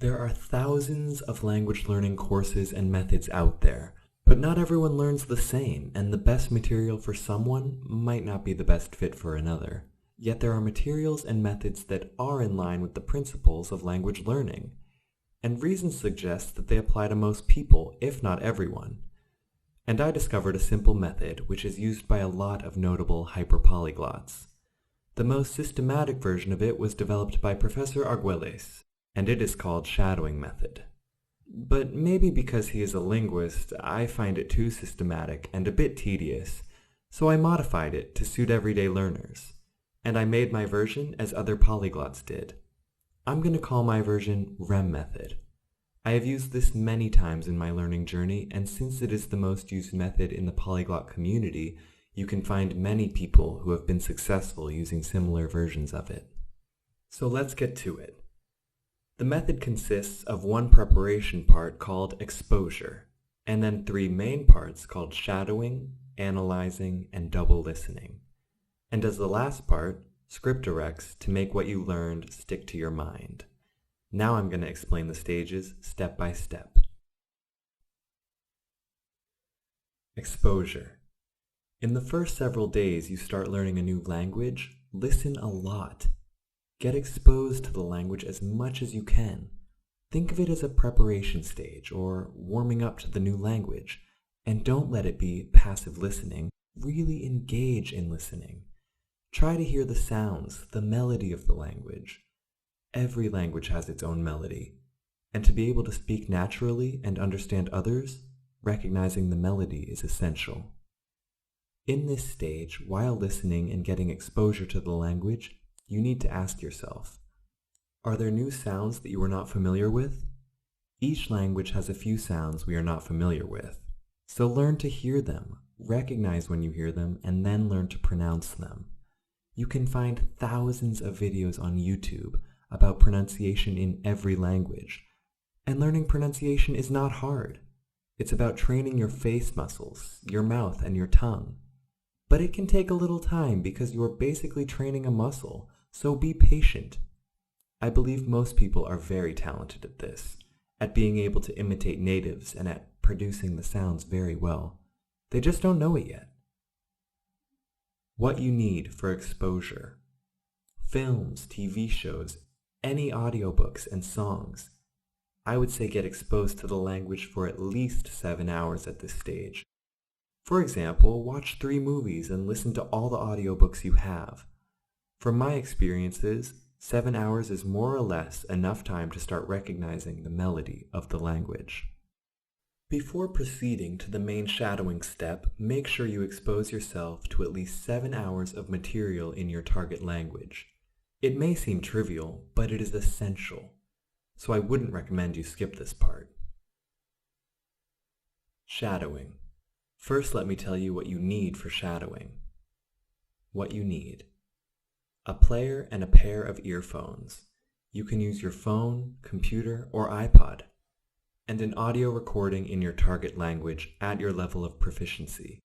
There are thousands of language learning courses and methods out there, but not everyone learns the same, and the best material for someone might not be the best fit for another. Yet there are materials and methods that are in line with the principles of language learning, and reasons suggest that they apply to most people, if not everyone. And I discovered a simple method which is used by a lot of notable hyperpolyglots. The most systematic version of it was developed by Professor Argüelles, and it is called shadowing method. But maybe because he is a linguist, I find it too systematic and a bit tedious, so I modified it to suit everyday learners, and I made my version as other polyglots did. I'm going to call my version REM Method. I have used this many times in my learning journey, and since it is the most used method in the polyglot community, you can find many people who have been successful using similar versions of it. So let's get to it. The method consists of one preparation part called exposure, and then three main parts called shadowing, analyzing, and double listening. And as the last part, script directs to make what you learned stick to your mind. Now I'm going to explain the stages step by step. Exposure. In the first several days you start learning a new language, listen a lot. Get exposed to the language as much as you can. Think of it as a preparation stage or warming up to the new language, and don't let it be passive listening. Really engage in listening. Try to hear the sounds, the melody of the language. Every language has its own melody, and to be able to speak naturally and understand others, recognizing the melody is essential. In this stage, while listening and getting exposure to the language, you need to ask yourself, are there new sounds that you are not familiar with? Each language has a few sounds we are not familiar with, so learn to hear them, recognize when you hear them, and then learn to pronounce them. You can find thousands of videos on YouTube about pronunciation in every language, and learning pronunciation is not hard. It's about training your face muscles, your mouth, and your tongue. But it can take a little time because you are basically training a muscle, so be patient. I believe most people are very talented at this, at being able to imitate natives and at producing the sounds very well. They just don't know it yet. What you need for exposure. Films, TV shows, any audiobooks and songs. I would say get exposed to the language for at least 7 hours at this stage. For example, watch 3 movies and listen to all the audiobooks you have. From my experiences, 7 hours is more or less enough time to start recognizing the melody of the language. Before proceeding to the main shadowing step, make sure you expose yourself to at least 7 hours of material in your target language. It may seem trivial, but it is essential, so I wouldn't recommend you skip this part. Shadowing. First, let me tell you what you need for shadowing. What you need. A player and a pair of earphones. You can use your phone, computer, or iPod. And an audio recording in your target language at your level of proficiency.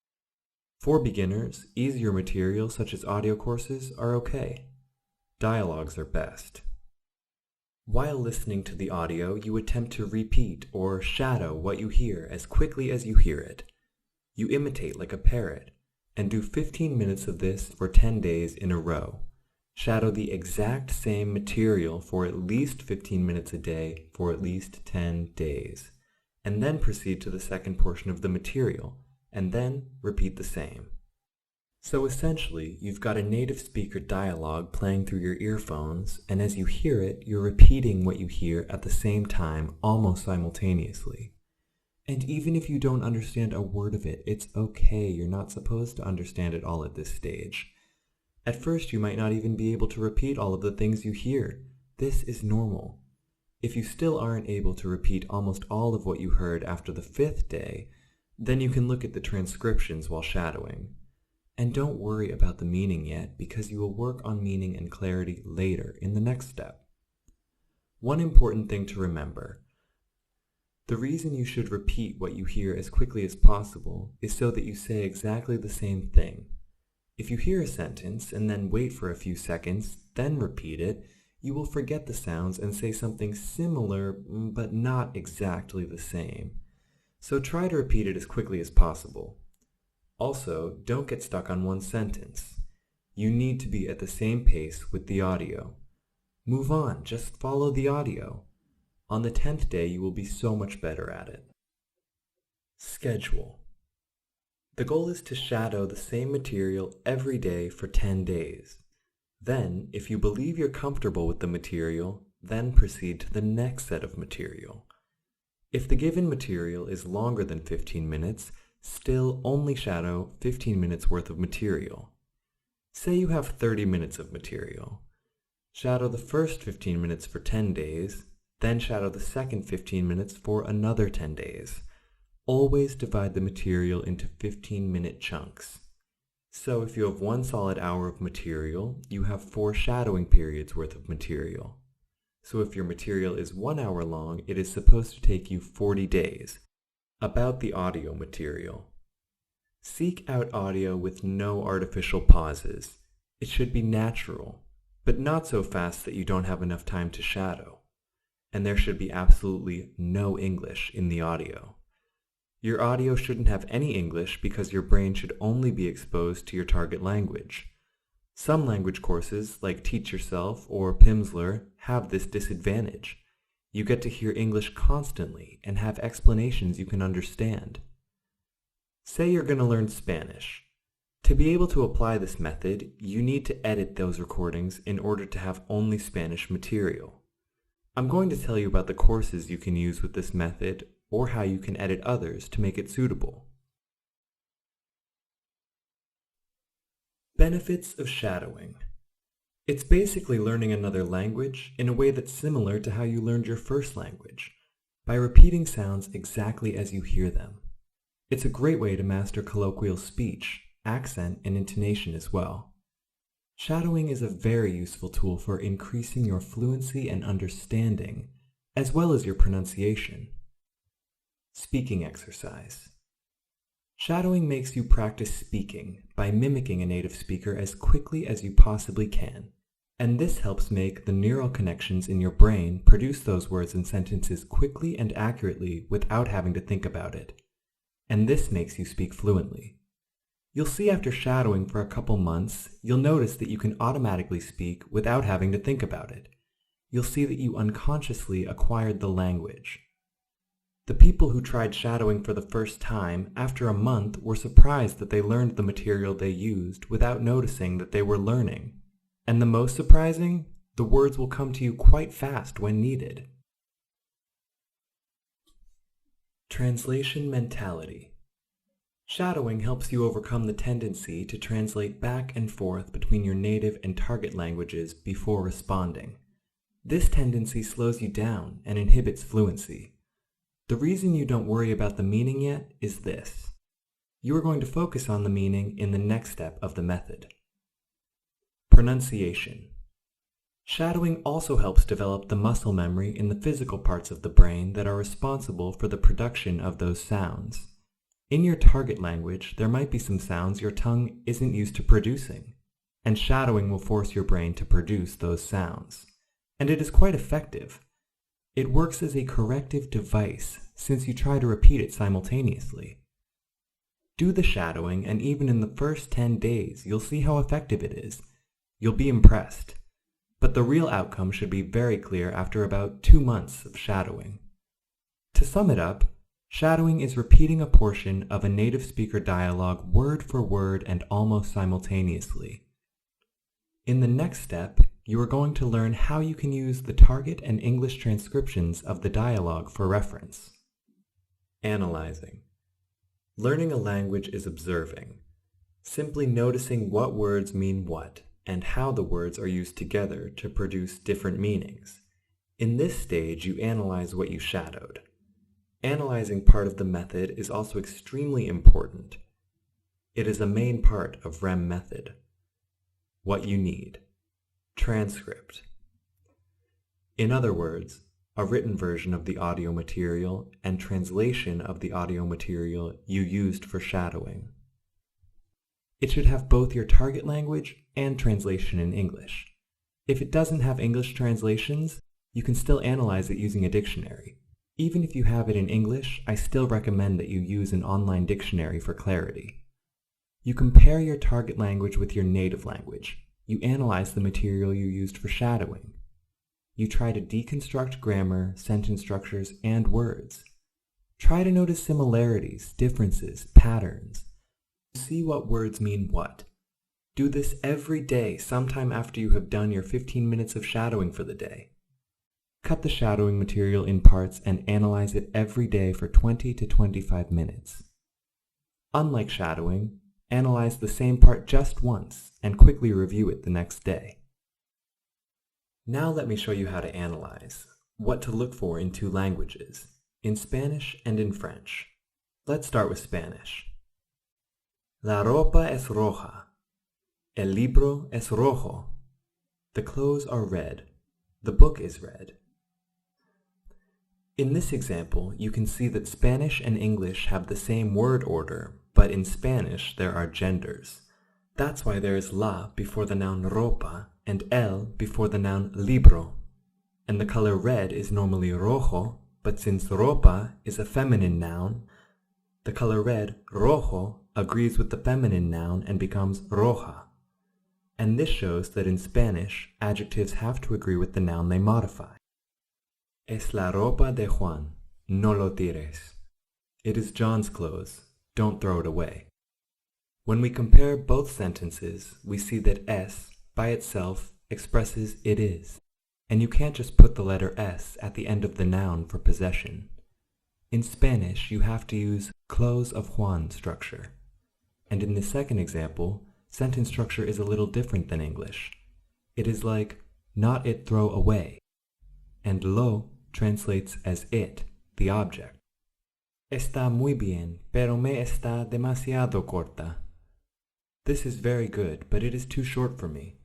For beginners, easier materials such as audio courses are okay. Dialogues are best. While listening to the audio, you attempt to repeat or shadow what you hear as quickly as you hear it. You imitate like a parrot, and do 15 minutes of this for 10 days in a row. Shadow the exact same material for at least 15 minutes a day for at least 10 days, and then proceed to the second portion of the material, and then repeat the same. So essentially, you've got a native speaker dialogue playing through your earphones, and as you hear it, you're repeating what you hear at the same time, almost simultaneously. And even if you don't understand a word of it, it's okay. You're not supposed to understand it all at this stage. At first, you might not even be able to repeat all of the things you hear. This is normal. If you still aren't able to repeat almost all of what you heard after the 5th day, then you can look at the transcriptions while shadowing. And don't worry about the meaning yet, because you will work on meaning and clarity later in the next step. One important thing to remember. The reason you should repeat what you hear as quickly as possible is so that you say exactly the same thing. If you hear a sentence and then wait for a few seconds, then repeat it, you will forget the sounds and say something similar, but not exactly the same. So try to repeat it as quickly as possible. Also, don't get stuck on one sentence. You need to be at the same pace with the audio. Move on, just follow the audio. On the 10th day, you will be so much better at it. Schedule. The goal is to shadow the same material every day for 10 days. Then, if you believe you're comfortable with the material, then proceed to the next set of material. If the given material is longer than 15 minutes, still only shadow 15 minutes worth of material. Say you have 30 minutes of material. Shadow the first 15 minutes for 10 days, then shadow the second 15 minutes for another 10 days. Always divide the material into 15-minute chunks. So if you have 1 solid hour of material, you have 4 shadowing periods worth of material. So if your material is 1 hour long, it is supposed to take you 40 days. About the audio material. Seek out audio with no artificial pauses. It should be natural, but not so fast that you don't have enough time to shadow. And there should be absolutely no English in the audio. Your audio shouldn't have any English because your brain should only be exposed to your target language. Some language courses, like Teach Yourself or Pimsleur, have this disadvantage. You get to hear English constantly and have explanations you can understand. Say you're going to learn Spanish. To be able to apply this method, you need to edit those recordings in order to have only Spanish material. I'm going to tell you about the courses you can use with this method or how you can edit others to make it suitable. Benefits of shadowing. It's basically learning another language in a way that's similar to how you learned your first language, by repeating sounds exactly as you hear them. It's a great way to master colloquial speech, accent, and intonation as well. Shadowing is a very useful tool for increasing your fluency and understanding, as well as your pronunciation. Speaking exercise. Shadowing makes you practice speaking by mimicking a native speaker as quickly as you possibly can, and this helps make the neural connections in your brain produce those words and sentences quickly and accurately without having to think about it. And this makes you speak fluently. You'll see after shadowing for a couple months, you'll notice that you can automatically speak without having to think about it. You'll see that you unconsciously acquired the language. The people who tried shadowing for the first time after a month were surprised that they learned the material they used without noticing that they were learning. And the most surprising, the words will come to you quite fast when needed. Translation mentality. Shadowing helps you overcome the tendency to translate back and forth between your native and target languages before responding. This tendency slows you down and inhibits fluency. The reason you don't worry about the meaning yet is this. You are going to focus on the meaning in the next step of the method. Pronunciation. Shadowing also helps develop the muscle memory in the physical parts of the brain that are responsible for the production of those sounds. In your target language, there might be some sounds your tongue isn't used to producing, and shadowing will force your brain to produce those sounds. And it is quite effective. It works as a corrective device since you try to repeat it simultaneously. Do the shadowing, and even in the first 10 days, you'll see how effective it is. You'll be impressed. But the real outcome should be very clear after about 2 months of shadowing. To sum it up, shadowing is repeating a portion of a native speaker dialogue word for word and almost simultaneously. In the next step, you are going to learn how you can use the target and English transcriptions of the dialogue for reference. Analyzing. Learning a language is observing, simply noticing what words mean what and how the words are used together to produce different meanings. In this stage, you analyze what you shadowed. Analyzing part of the method is also extremely important. It is a main part of REM method. What you need. Transcript. In other words, a written version of the audio material and translation of the audio material you used for shadowing. It should have both your target language and translation in English. If it doesn't have English translations, you can still analyze it using a dictionary. Even if you have it in English, I still recommend that you use an online dictionary for clarity. You compare your target language with your native language. You analyze the material you used for shadowing. You try to deconstruct grammar, sentence structures, and words. Try to notice similarities, differences, patterns. See what words mean what. Do this every day, sometime after you have done your 15 minutes of shadowing for the day. Cut the shadowing material in parts and analyze it every day for 20 to 25 minutes. Unlike shadowing, analyze the same part just once and quickly review it the next day. Now let me show you how to analyze, what to look for in two languages, in Spanish and in French. Let's start with Spanish. La ropa es roja. El libro es rojo. The clothes are red. The book is red. In this example, you can see that Spanish and English have the same word order, but in Spanish there are genders. That's why there is la before the noun ropa and el before the noun libro. And the color red is normally rojo, but since ropa is a feminine noun, the color red, rojo, agrees with the feminine noun and becomes roja. And this shows that in Spanish, adjectives have to agree with the noun they modify. Es la ropa de Juan, no lo tires. It is John's clothes, don't throw it away. When we compare both sentences, we see that es, by itself, expresses it is. And you can't just put the letter s at the end of the noun for possession. In Spanish, you have to use clothes of Juan structure. And in the second example, sentence structure is a little different than English. It is like, not it throw away. And lo translates as it, the object. Está muy bien, pero me está demasiado corta. This is very good, but it is too short for me.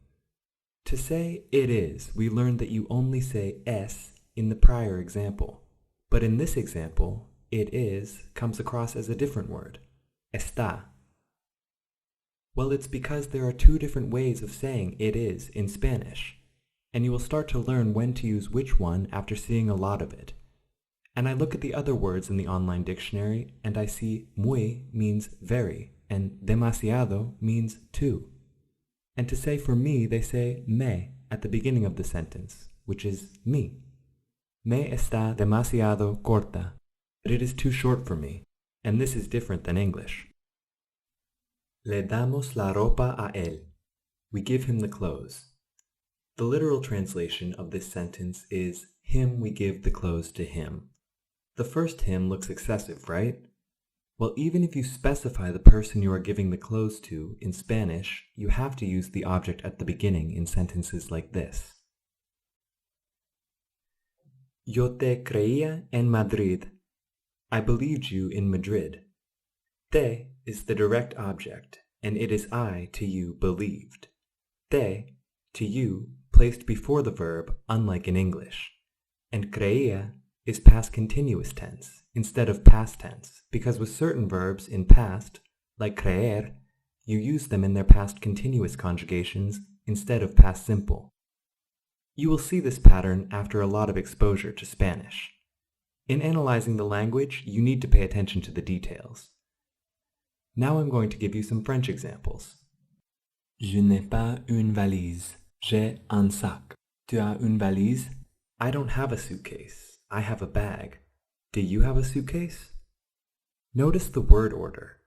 To say it is, we learned that you only say es in the prior example. But in this example, it is comes across as a different word, está. Well, it's because there are two different ways of saying it is in Spanish, and you will start to learn when to use which one after seeing a lot of it. And I look at the other words in the online dictionary, and I see muy means very, and demasiado means too. And to say for me, they say me at the beginning of the sentence, which is me. Me está demasiado corta, but it is too short for me, and this is different than English. Le damos la ropa a él. We give him the clothes. The literal translation of this sentence is, him we give the clothes to him. The first him looks excessive, right? Well, even if you specify the person you are giving the clothes to in Spanish, you have to use the object at the beginning in sentences like this. Yo te creía en Madrid. I believed you in Madrid. Te is the direct object, and it is I to you believed. Te, to you, placed before the verb, unlike in English. And creía is past continuous tense instead of past tense, because with certain verbs in past, like creer, you use them in their past continuous conjugations instead of past simple. You will see this pattern after a lot of exposure to Spanish. In analyzing the language, you need to pay attention to the details. Now I'm going to give you some French examples. Je n'ai pas une valise. J'ai un sac. Tu as une valise? I don't have a suitcase. I have a bag. Do you have a suitcase? Notice the word order.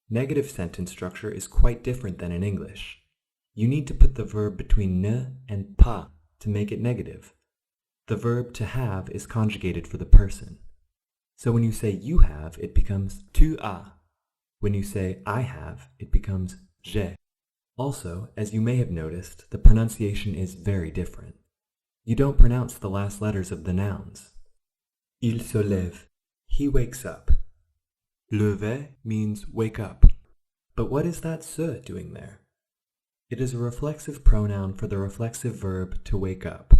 Negative sentence structure is quite different than in English. You need to put the verb between ne and pas to make it negative. The verb to have is conjugated for the person. So when you say you have, it becomes tu as. When you say I have, it becomes j'ai. Also, as you may have noticed, the pronunciation is very different. You don't pronounce the last letters of the nouns. Il se lève. He wakes up. Lever means wake up. But what is that se doing there? It is a reflexive pronoun for the reflexive verb to wake up.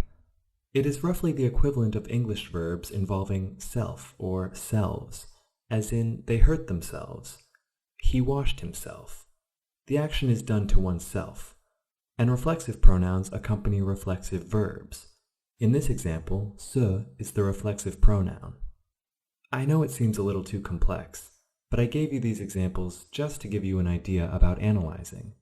It is roughly the equivalent of English verbs involving self or selves, as in they hurt themselves. He washed himself. The action is done to oneself. and reflexive pronouns accompany reflexive verbs. In this example, se is the reflexive pronoun. I know it seems a little too complex, but I gave you these examples just to give you an idea about analyzing.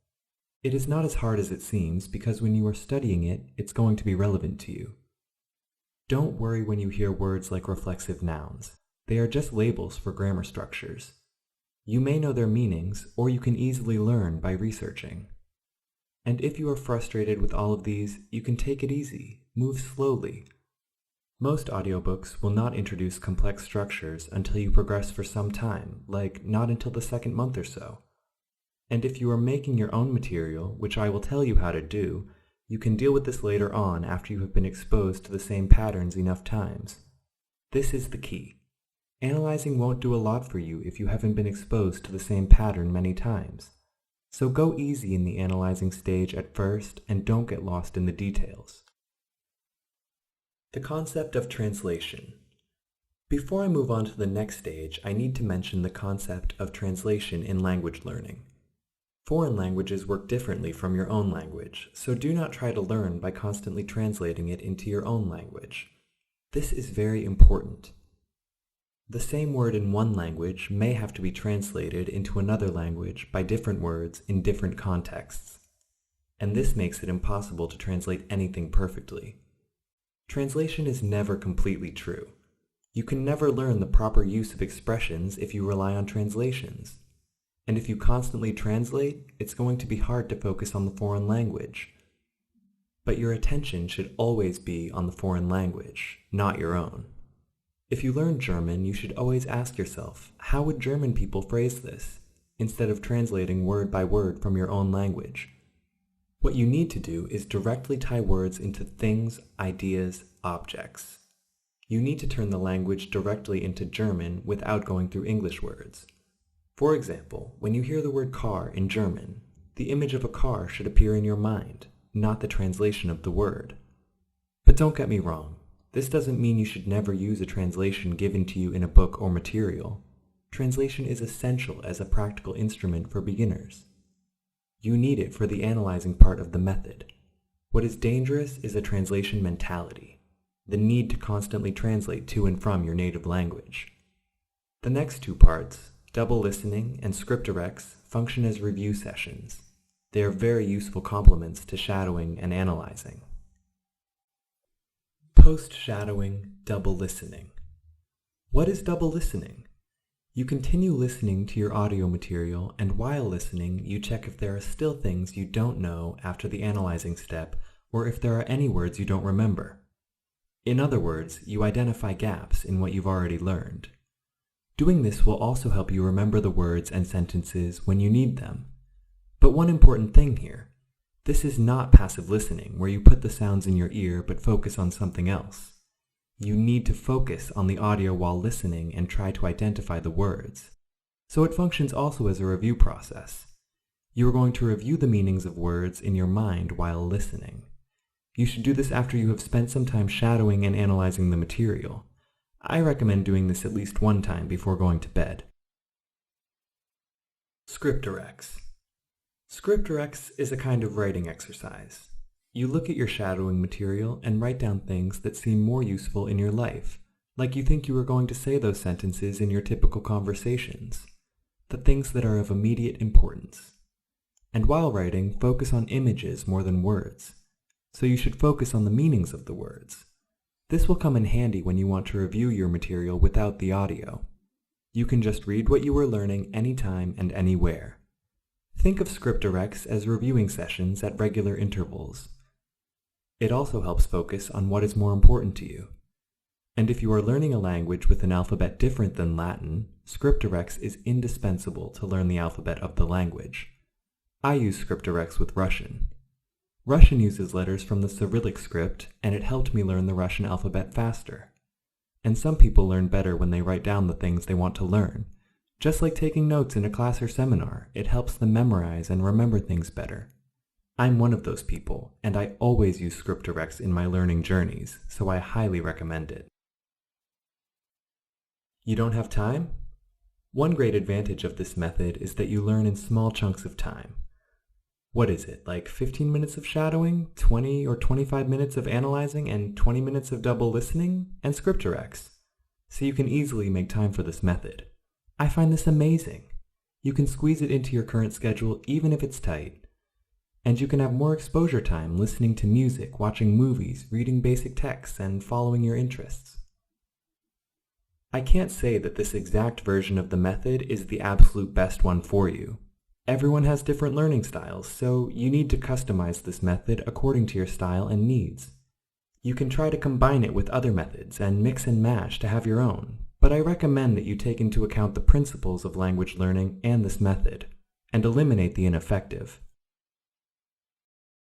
It is not as hard as it seems because when you are studying it, it's going to be relevant to you. Don't worry when you hear words like reflexive nouns. They are just labels for grammar structures. You may know their meanings, or you can easily learn by researching. And if you are frustrated with all of these, you can take it easy, move slowly. Most audiobooks will not introduce complex structures until you progress for some time, like not until the second month or so. And if you are making your own material, which I will tell you how to do, you can deal with this later on after you have been exposed to the same patterns enough times. This is the key. Analyzing won't do a lot for you if you haven't been exposed to the same pattern many times. So go easy in the analyzing stage at first and don't get lost in the details. The concept of translation. Before I move on to the next stage, I need to mention the concept of translation in language learning. Foreign languages work differently from your own language, so do not try to learn by constantly translating it into your own language. This is very important. The same word in one language may have to be translated into another language by different words in different contexts, and this makes it impossible to translate anything perfectly. Translation is never completely true. You can never learn the proper use of expressions if you rely on translations. And if you constantly translate, it's going to be hard to focus on the foreign language. But your attention should always be on the foreign language, not your own. If you learn German, you should always ask yourself, how would German people phrase this, instead of translating word by word from your own language? What you need to do is directly tie words into things, ideas, objects. You need to turn the language directly into German without going through English words. For example, when you hear the word car in German, the image of a car should appear in your mind, not the translation of the word. But don't get me wrong, this doesn't mean you should never use a translation given to you in a book or material. Translation is essential as a practical instrument for beginners. You need it for the analyzing part of the method. What is dangerous is a translation mentality, the need to constantly translate to and from your native language. The next two parts, double listening and scriptorex, function as review sessions. They are very useful complements to shadowing and analyzing. Post-shadowing, double listening. What is double listening? You continue listening to your audio material, and while listening, you check if there are still things you don't know after the analyzing step, or if there are any words you don't remember. In other words, you identify gaps in what you've already learned. Doing this will also help you remember the words and sentences when you need them. But one important thing here, this is not passive listening where you put the sounds in your ear but focus on something else. You need to focus on the audio while listening and try to identify the words. So it functions also as a review process. You are going to review the meanings of words in your mind while listening. You should do this after you have spent some time shadowing and analyzing the material. I recommend doing this at least one time before going to bed. Scriptorex. Scriptorex is a kind of writing exercise. You look at your shadowing material and write down things that seem more useful in your life, like you think you are going to say those sentences in your typical conversations, the things that are of immediate importance. And while writing, focus on images more than words, so you should focus on the meanings of the words. This will come in handy when you want to review your material without the audio. You can just read what you are learning anytime and anywhere. Think of scriptorex as reviewing sessions at regular intervals. It also helps focus on what is more important to you. And if you are learning a language with an alphabet different than Latin, scriptorex is indispensable to learn the alphabet of the language. I use scriptorex with Russian. Russian uses letters from the Cyrillic script, and it helped me learn the Russian alphabet faster. And some people learn better when they write down the things they want to learn. Just like taking notes in a class or seminar, it helps them memorize and remember things better. I'm one of those people, and I always use scriptorex in my learning journeys, so I highly recommend it. You don't have time? One great advantage of this method is that you learn in small chunks of time. What is it, like 15 minutes of shadowing, 20 or 25 minutes of analyzing, and 20 minutes of double listening, and ScriptRx? So you can easily make time for this method. I find this amazing. You can squeeze it into your current schedule even if it's tight. And you can have more exposure time listening to music, watching movies, reading basic texts, and following your interests. I can't say that this exact version of the method is the absolute best one for you. Everyone has different learning styles, so you need to customize this method according to your style and needs. You can try to combine it with other methods and mix and match to have your own, but I recommend that you take into account the principles of language learning and this method, and eliminate the ineffective.